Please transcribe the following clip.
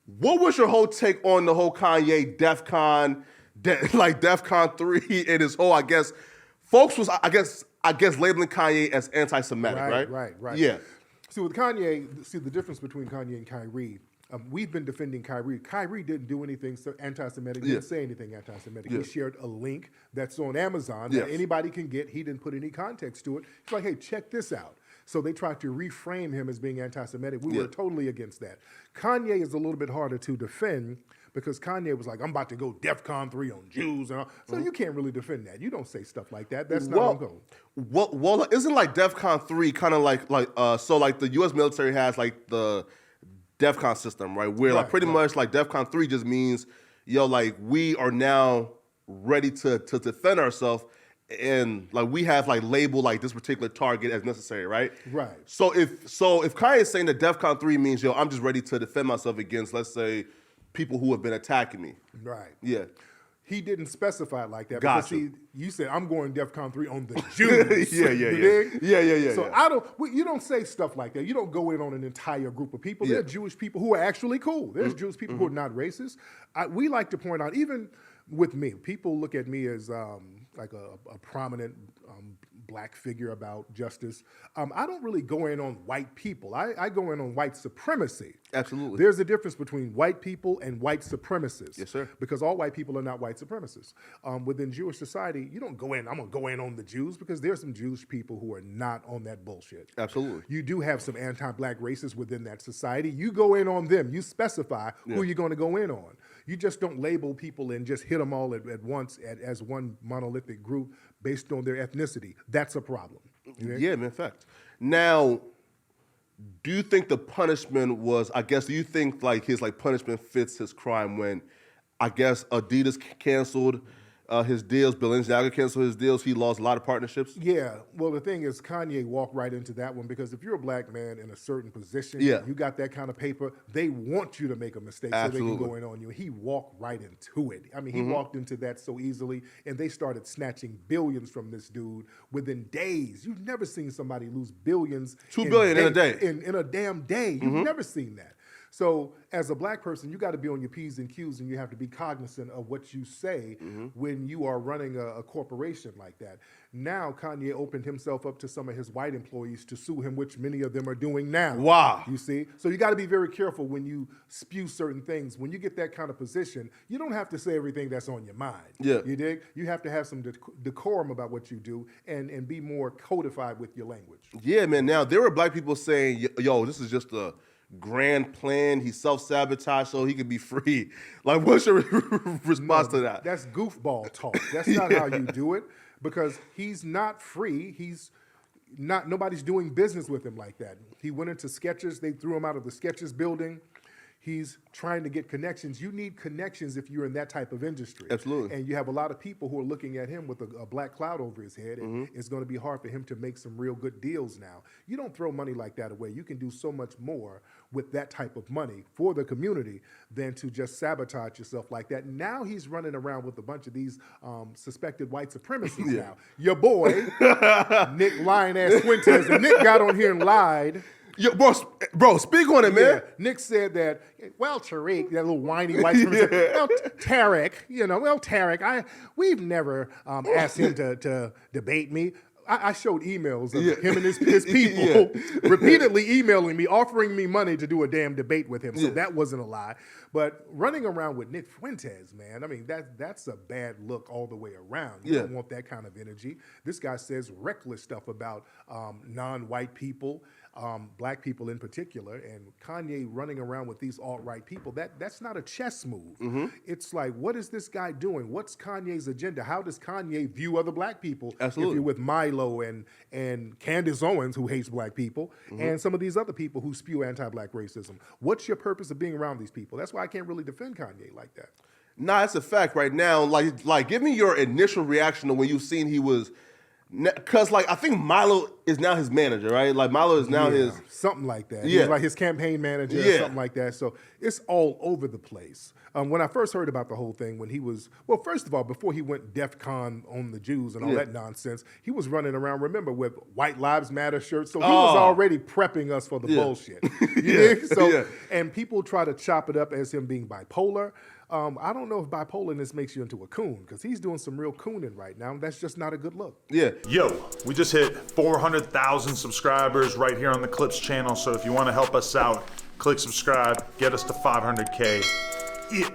What was your whole take on the whole Kanye like DEFCON 3 and his whole, I guess, folks was, I guess labeling Kanye as anti-Semitic, right? Right. Yeah. See, with Kanye, the difference between Kanye and Kyrie, we've been defending Kyrie. Kyrie didn't do anything anti-Semitic, didn't say anything anti-Semitic. Yeah. He shared a link that's on Amazon that anybody can get. He didn't put any context to it. He's like, hey, check this out. So they tried to reframe him as being anti-Semitic. We were totally against that. Kanye is a little bit harder to defend because Kanye was like, I'm about to go DEFCON 3 on Jews. And all. So you can't really defend that. You don't say stuff like that. That's not on go. Well, isn't like DEFCON 3 kind of so like the U.S. military has like the DEFCON system, right? Where like pretty much like DEFCON 3 just means, like we are now ready to defend ourselves. And like we have like labeled like this particular target as necessary, right? Right. So if Kanye is saying that DEFCON 3 means, I'm just ready to defend myself against, let's say, people who have been attacking me. Right. Yeah. He didn't specify it like that. Gotcha. Because you said, I'm going DEFCON 3 on the Jews. Yeah. So you don't say stuff like that. You don't go in on an entire group of people. There are Jewish people who are actually cool. There's Jewish people who are not racist. We like to point out, even with me, people look at me as like a prominent black figure about justice. I don't really go in on white people. I go in on white supremacy. Absolutely. There's a difference between white people and white supremacists. Yes, sir. Because all white people are not white supremacists. Within Jewish society, you don't go in, I'm going to go in on the Jews, because there's some Jewish people who are not on that bullshit. Absolutely. You do have some anti-black racists within that society. You go in on them. You specify who you're going to go in on. You just don't label people and just hit them all at once as one monolithic group based on their ethnicity. That's a problem. Yeah, man, fact. Now, do you think the punishment was, do you think like his like punishment fits his crime when, Adidas canceled his deals, Balenciaga canceled his deals, he lost a lot of partnerships? Yeah, well, the thing is, Kanye walked right into that one, because if you're a black man in a certain position, you got that kind of paper, they want you to make a mistake so they can go in on you. He walked right into it. I mean, he walked into that so easily, and they started snatching billions from this dude within days. You've never seen somebody lose billions. $2 billion in a day. In a damn day. You've never seen that. So as a black person, you got to be on your P's and Q's, and you have to be cognizant of what you say when you are running a corporation like that. Now, Kanye opened himself up to some of his white employees to sue him, which many of them are doing now. Wow. You see? So you got to be very careful when you spew certain things. When you get that kind of position, you don't have to say everything that's on your mind. Yeah. You dig? You have to have some decorum about what you do and be more codified with your language. Yeah, man. Now, there were black people saying, this is just a grand plan. He self-sabotaged so he could be free. Like, what's your response to that? That's goofball talk. That's not how you do it, because he's not free. Nobody's doing business with him like that. He went into Skechers. They threw him out of the Skechers building. He's trying to get connections. You need connections if you're in that type of industry. Absolutely. And you have a lot of people who are looking at him with a black cloud over his head, and it's going to be hard for him to make some real good deals now. You don't throw money like that away. You can do so much more with that type of money for the community than to just sabotage yourself like that. Now he's running around with a bunch of these suspected white supremacists now. Your boy, Nick Lion-ass Fuentes, and Nick got on here and lied. Yo, bro, speak on it, man. Yeah. Nick said that, well, Tariq, that little whiny white supremacist, well, Tariq, we've never asked him to debate me. I showed emails of him and his people repeatedly emailing me, offering me money to do a damn debate with him. So that wasn't a lie. But running around with Nick Fuentes, man, I mean, that's a bad look all the way around. You don't want that kind of energy. This guy says reckless stuff about non-white people, black people in particular, and Kanye running around with these alt-right people, that's not a chess move. It's like, what is this guy doing? What's Kanye's agenda? How does Kanye view other black people? Absolutely. If you're with Milo and Candace Owens, who hates black people, and some of these other people who spew anti-black racism. What's your purpose of being around these people? That's why I can't really defend Kanye like that. Nah, it's a fact right now. Like, give me your initial reaction to when you seen he was Because, like, I think Milo is now his manager, right? Like, Milo is now his... Something like that. Yeah. He's like his campaign manager or something like that. So it's all over the place. When I first heard about the whole thing, when he was... Well, first of all, before he went DEF-CON on the Jews and all that nonsense, he was running around, remember, with White Lives Matter shirts. So he was already prepping us for the bullshit. You dig? So, and people try to chop it up as him being bipolar. I don't know if bipolarness makes you into a coon, because he's doing some real cooning right now. That's just not a good look. Yeah. Yo, we just hit 400,000 subscribers right here on the Clips channel. So if you want to help us out, click subscribe, get us to 500K. Yeah.